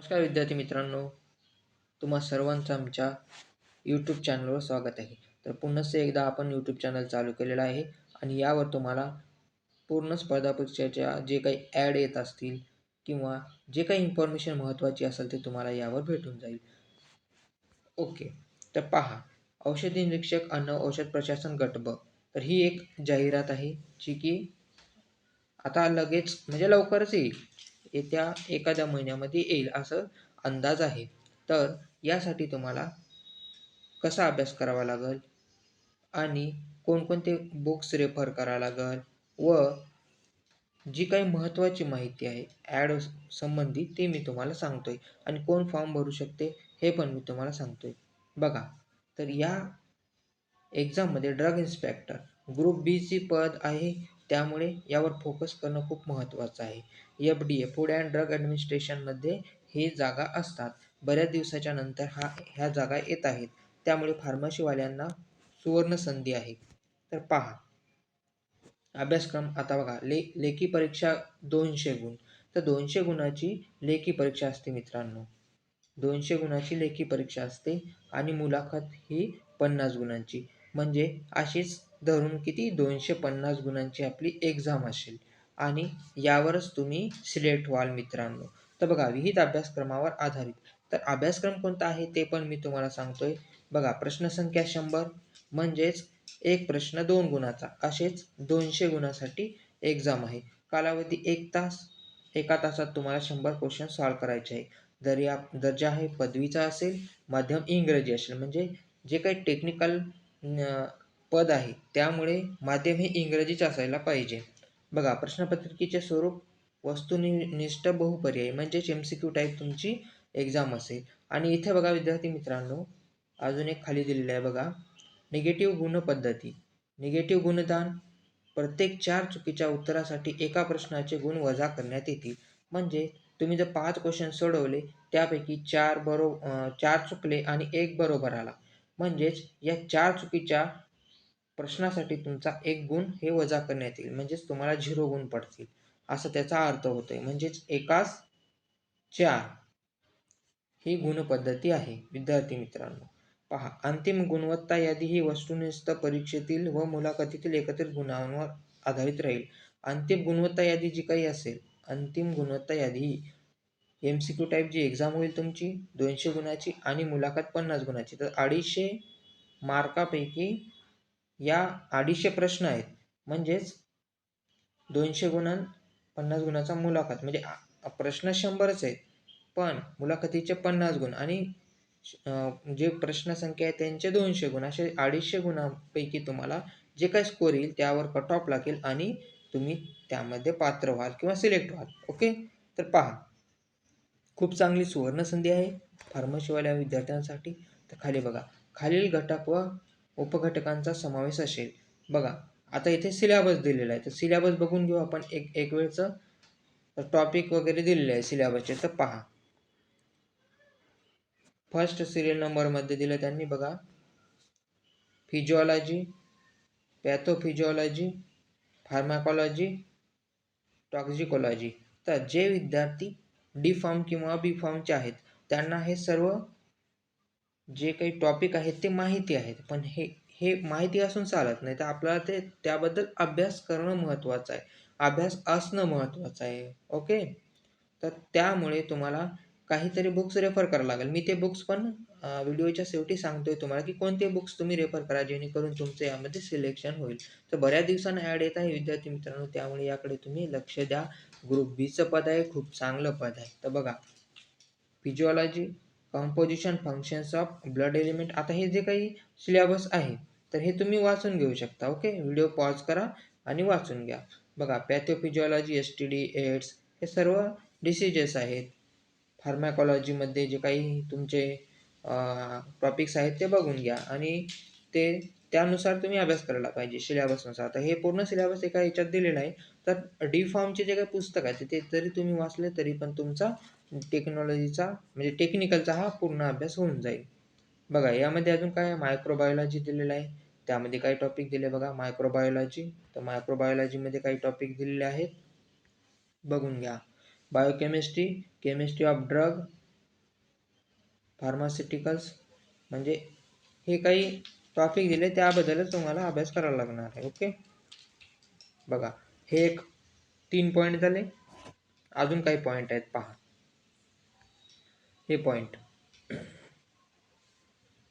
नमस्कार विद्यार्थी मित्रांनो, तुम्हा सर्वांचं आमच्या यूट्यूब चॅनलवर स्वागत आहे. तर पुन्हा एकदा आपण यूट्यूब चॅनल चालू केलेलं आहे आणि यावर तुम्हाला पूर्ण स्पर्धा परीक्षेच्या जे काही ॲड येत असतील किंवा जे काही इन्फॉर्मेशन महत्त्वाची असेल ते तुम्हाला यावर भेटून जाईल. ओके. तर पहा, औषधी निरीक्षक अन्न औषध प्रशासन गट ब. तर ही एक जाहिरात आहे जी की आता लगेच म्हणजे लवकरच येईल. येत्या एखाद्या महिन्यामध्ये येईल असं अंदाज आहे. तर यासाठी तुम्हाला कसा अभ्यास करावा लागेल आणि कोणकोणते बुक्स रेफर करावं लागेल व जी काही महत्त्वाची माहिती आहे ॲड संबंधित ते मी तुम्हाला सांगतोय आणि कोण फॉर्म भरू शकते हे पण मी तुम्हाला सांगतोय. बघा, तर या एक्झाममध्ये ड्रग इन्स्पेक्टर ग्रुप बीची पद आहे, त्यामुळे यावर फोकस करणं खूप महत्त्वाचं आहे. FDA फूड अँड ड्रग ॲडमिनिस्ट्रेशनमध्ये हे जागा असतात. बऱ्याच दिवसाच्या नंतर ह्या जागा येत आहेत. त्यामुळे फार्मसीवाल्यांना सुवर्ण संधी आहे. तर पहा, अभ्यासक्रम आता बघा, लेखी परीक्षा 200 गुण. तर 200 गुणाची लेखी परीक्षा असते मित्रांनो. 200 गुणाची लेखी परीक्षा असते आणि मुलाखत ही 50 गुणांची. म्हणजे अशीच धरून किती 250 गुणांची आपली एक्झाम असेल आणि यावरच तुम्ही सिलेक्ट व्हाल मित्रांनो. तर बघा, विविध अभ्यासक्रमावर आधारित. तर अभ्यासक्रम कोणता आहे ते पण मी तुम्हाला सांगतोय. बघा, प्रश्नसंख्या 100 म्हणजेच एक प्रश्न 2 गुणाचा. असेच 200 गुणासाठी एक्झाम आहे. कालावधी 1 तास. एका तासात तुम्हाला 100 क्वेश्चन सॉल्व्ह करायचे आहे. दर्जा आहे पदवीचा असेल, माध्यम इंग्रजी असेल. म्हणजे जे काही टेक्निकल पद आहे त्यामुळे माध्यम हे इंग्रजीच असायला पाहिजे. बघा, प्रश्नपत्रिकेचे स्वरूप वस्तुनिष्ठ बहुपर्यायी म्हणजेच MCQ टाईप तुमची एक्झाम असेल. आणि इथे बघा विद्यार्थी मित्रांनो, अजून एक खाली दिलेलं आहे बघा, निगेटिव्ह गुणपद्धती. निगेटिव्ह गुणदान, प्रत्येक 4 चुकीच्या उत्तरासाठी एका प्रश्नाचे गुण वजा करण्यात येतील. म्हणजे तुम्ही जर 5 क्वेश्चन सोडवले त्यापैकी 4 चुकले आणि 1 बरोबर आला. म्हणजेच या 4 चुकीच्या प्रश्नासाठी तुमचा 1 गुण हे वजा करण्यात येईल. म्हणजेच तुम्हाला 0 गुण पडतील. असा त्याचा अर्थ होतोय. म्हणजेच एकास 4 ही गुणपद्धती आहे विद्यार्थी मित्रांनो. पहा, अंतिम गुणवत्ता यादी ही वस्तुनिष्ठ परीक्षेतील व मुलाखतीतील एकत्रित गुणांवर आधारित राहील. अंतिम गुणवत्ता यादी जी काही असेल, अंतिम गुणवत्ता यादी ही MCQ टाईप जी एक्झाम होईल तुमची 200 गुणाची आणि मुलाखत 50 गुणाची. तर 250 मार्कापैकी या 250 प्रश्न आहेत. म्हणजेच 200 गुणांत 50 गुणाचा मुलाखत म्हणजे प्रश्न 100च आहेत. पण मुलाखतीचे 50 गुण आणि जे प्रश्न संख्या आहे त्यांचे 200 गुण. असे 250 गुणांपैकी तुम्हाला जे काही स्कोर येईल त्यावर कट ऑफ लागेल आणि तुम्ही त्यामध्ये पात्र व्हाल किंवा सिलेक्ट व्हाल. ओके. तर पहा, खूप चांगली सुवर्ण संधी आहे फार्मसीवाल्या विद्यार्थ्यांसाठी. तर खाली बघा, खालील घटक व उपघटकांचा समावेश असेल. बघा, आता इथे सिलेबस दिलेला आहे. तर सिलेबस बघून घेऊ आपण एक वेळचं. टॉपिक वगैरे दिलेले आहे सिलेबसचे. तर पहा, फर्स्ट सिरियल नंबरमध्ये दिलं त्यांनी बघा, फिजिओलॉजी, पॅथोफिजिओलॉजी, फार्माकॉलॉजी, टॉक्झिकोलॉजी. तर जे विद्यार्थी डी फॉर्म किंवा बी फॉर्मचे आहेत त्यांना हे सर्व जे काही टॉपिक आहेत ते माहिती आहेत. पण हे माहिती असून चालत नाही. तर आपल्याला त्याबद्दल अभ्यास करणं महत्त्वाचं आहे. अभ्यास असणं महत्त्वाचं आहे. ओके. तर त्यामुळे तुम्हाला काहीतरी बुक्स रेफर करावं लागेल. मी ते बुक्स पण व्हिडिओच्या शेवटी सांगतोय तुम्हाला की कोणते बुक्स तुम्ही रेफर करा जेणेकरून तुमचं यामध्ये सिलेक्शन होईल. तर बऱ्याच दिवसांनी ॲड येत आहे विद्यार्थी मित्रांनो, त्यामुळे याकडे तुम्ही लक्ष द्या. ग्रुप बीचं पद आहे, खूप चांगलं पद आहे. तर बघा, physiology, composition functions of blood element. आता हे जे काही सिलेबस आहे तर हे तुम्ही वाचून घेऊ शकता. ओके. व्हिडिओ पॉज करा आणि वाचून घ्या. बघा, पॅथोफिजिओलॉजी, STD, एड्स हे सर्व डिसीजेस आहेत. फार्मॅकॉलॉजीमध्ये जे काही तुमचे टॉपिक्स आहेत ते बघून घ्या आणि त्यानुसार तुम्ही अभ्यास करायला पाहिजे सिलेबसनुसार. तर हे पूर्ण सिलेबस एका ह्याच्यात दिलेला आहे. तर डी फॉर्मचे जे काही पुस्तक आहे ते जरी तुम्ही वाचले तरी पण तुमचा टेक्नॉलॉजीचा म्हणजे टेक्निकलचा हा पूर्ण अभ्यास होऊन जाईल. बघा, यामध्ये अजून काय मायक्रोबायोलॉजी दिलेलं आहे. त्यामध्ये काही टॉपिक दिले बघा, मायक्रोबायोलॉजी. तर मायक्रोबायोलॉजीमध्ये काही टॉपिक दिलेले आहेत, बघून घ्या. Biochemistry, chemistry of drug, pharmaceuticals म्हणजे हे काही टॉपिक दिले त्याबद्दलच तुम्हाला अभ्यास करावा लागणार आहे. ओके, बघा हे एक 3 पॉईंट झाले. अजून काही पॉईंट आहेत पहा. हे point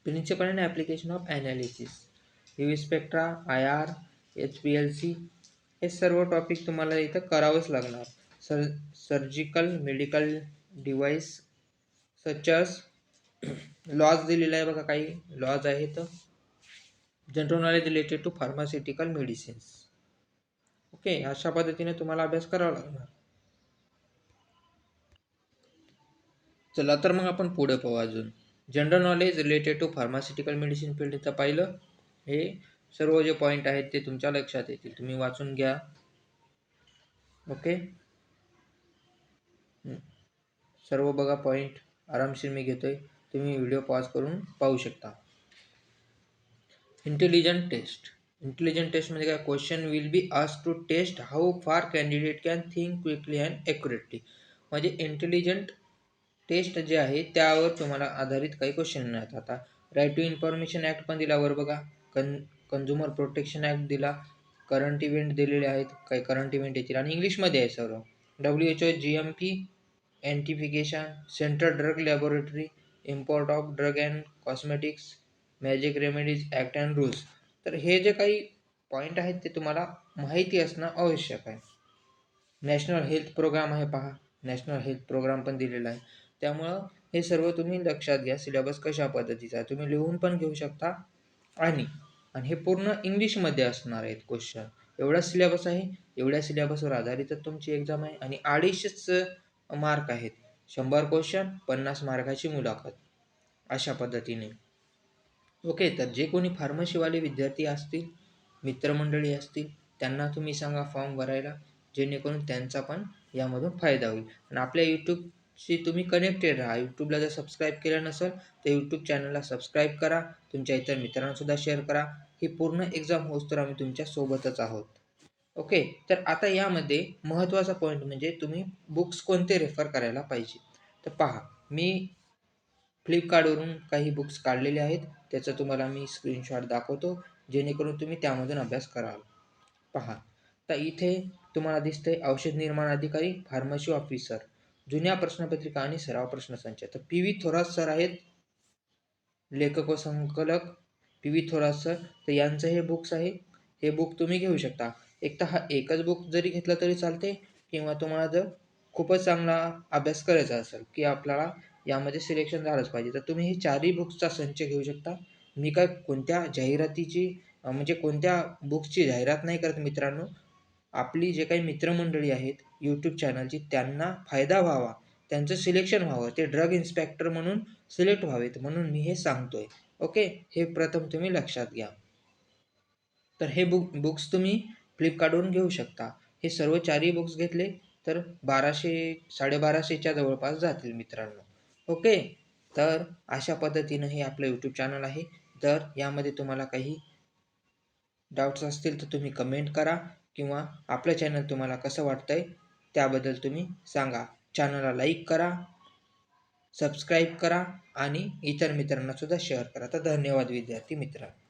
principle and application of analysis, UV spectra, IR, HPLC हे सर्व टॉपिक तुम्हाला इथं करावंच लागणार. Surgical medical device such laws दिलेला आहे बघा, काही लॉज आहेत. General knowledge related to pharmaceutical medicines. Okay, अशा पद्धतीने तुम्हाला अभ्यास करावा लागणार. चला तर मग आपण पुढे पाहू. अजून general knowledge related to pharmaceutical medicine field इथं पाहिलं. हे सर्व जे पॉईंट आहेत ते तुमच्या लक्षात येतील, तुम्ही वाचून घ्या. ओके, सर्व बघा पॉईंट आरामशीर मी घेतोय, तुम्ही व्हिडिओ पॉज करून पाहू शकता. Intelligent taste. इंटेलिजंट टेस्ट म्हणजे काय? Question will be asked to test how far candidate can think quickly and accurately. म्हणजे इंटेलिजंट टेस्ट जे आहे त्यावर तुम्हाला आधारित काही क्वेश्चन मिळतात. आता राईट टू इन्फॉर्मेशन ॲक्ट पण दिला वर बघा, कंझ्युमर प्रोटेक्शन ॲक्ट दिला, करंट इव्हेंट दिलेले आहेत, काही करंट इव्हेंट येतील आणि इंग्लिशमध्ये आहे सर्व. WHO GMP, identification, central drug laboratory, import of drug and cosmetics, magic remedies act and rules. तर हे जे काही पॉईंट आहेत ते तुम्हाला माहिती असणं आवश्यक आहे. नॅशनल हेल्थ प्रोग्राम आहे पहा, नॅशनल हेल्थ प्रोग्राम पण दिलेला आहे. त्यामुळं हे सर्व तुम्ही लक्षात घ्या. सिलेबस कशा पद्धतीचा आहे तुम्ही लिहून पण घेऊ शकता. आणि हे पूर्ण इंग्लिशमध्ये असणार आहेत क्वेश्चन. एवढा सिलेबस आहे, एवढ्या सिलेबसवर आधारितच तुमची एक्झाम आहे. आणि 250 मार्क आहेत. 100 क्वेश्चन, 50 मार्काची मुलाखत, अशा पद्धतीने. ओके, तर जे कोणी फार्मसीवाले विद्यार्थी असतील, मित्रमंडळी असतील, त्यांना तुम्ही सांगा फॉर्म भरायला, जेणेकरून त्यांचा पण यामधून फायदा होईल. आणि आपल्या यूट्यूबशी तुम्ही कनेक्टेड राहा. यूट्यूबला जर सबस्क्राईब केलं नसेल तर यूट्यूब चॅनलला सबस्क्राईब करा, तुमच्या इतर मित्रांनासुद्धा शेअर करा. ही पूर्ण एक्झाम होस तर आम्ही तुमच्या सोबतच आहोत. ओके, तर आता यामध्ये महत्त्वाचा पॉईंट म्हणजे तुम्ही बुक्स कोणते रेफर करायला पाहिजे. तर पहा, मी फ्लिपकार्टवरून काही बुक्स काढलेले आहेत, त्याचा तुम्हाला मी स्क्रीनशॉट दाखवतो, जेणेकरून तुम्ही त्यामधून अभ्यास कराल. पहा, तर इथे तुम्हाला दिसतंय औषध निर्माण अधिकारी, फार्मसी ऑफिसर, जुन्या प्रश्नपत्रिका आणि सराव प्रश्नसंच. तर PV थोरात सर आहेत, लेखक व संकलक PV थोरात सर. तर यांचं हे बुक्स आहे. हे बुक तुम्ही घेऊ शकता. एक तर हा एकच बुक जरी घेतला तरी चालते, किंवा तुम्हाला जर खूपच चांगला अभ्यास करायचा असेल की आपल्याला यामध्ये सिलेक्शन झालंच पाहिजे, तर तुम्ही हे 4ही बुक्सचा संच घेऊ शकता. मी काय कोणत्या जाहिरातीची म्हणजे कोणत्या बुक्सची जाहिरात नाही करत मित्रांनो. आपली जे काही मित्रमंडळी आहेत यूट्यूब चॅनलची, त्यांना फायदा व्हावा, त्यांचं सिलेक्शन व्हावं, ते ड्रग इन्स्पेक्टर म्हणून सिलेक्ट व्हावेत, म्हणून मी हे सांगतोय. ओके, हे प्रथम तुम्ही लक्षात घ्या. तर हे बुक्स तुम्ही फ्लिपकार्टवरून घेऊ शकता. हे सर्व 4ही बुक्स घेतले तर 1200-1250च्या जवळपास जातील मित्रांनो. ओके, तर अशा पद्धतीनं हे आपलं यूट्यूब चॅनल आहे. तर यामध्ये तुम्हाला काही डाऊट्स असतील तर तुम्ही कमेंट करा, किंवा आपलं चॅनल तुम्हाला कसं वाटतंय त्याबद्दल तुम्ही सांगा. चॅनलला लाईक करा, सबस्क्राईब करा आणि इतर मित्रांना सुद्धा शेअर करा. तर धन्यवाद विद्यार्थी मित्रांनो.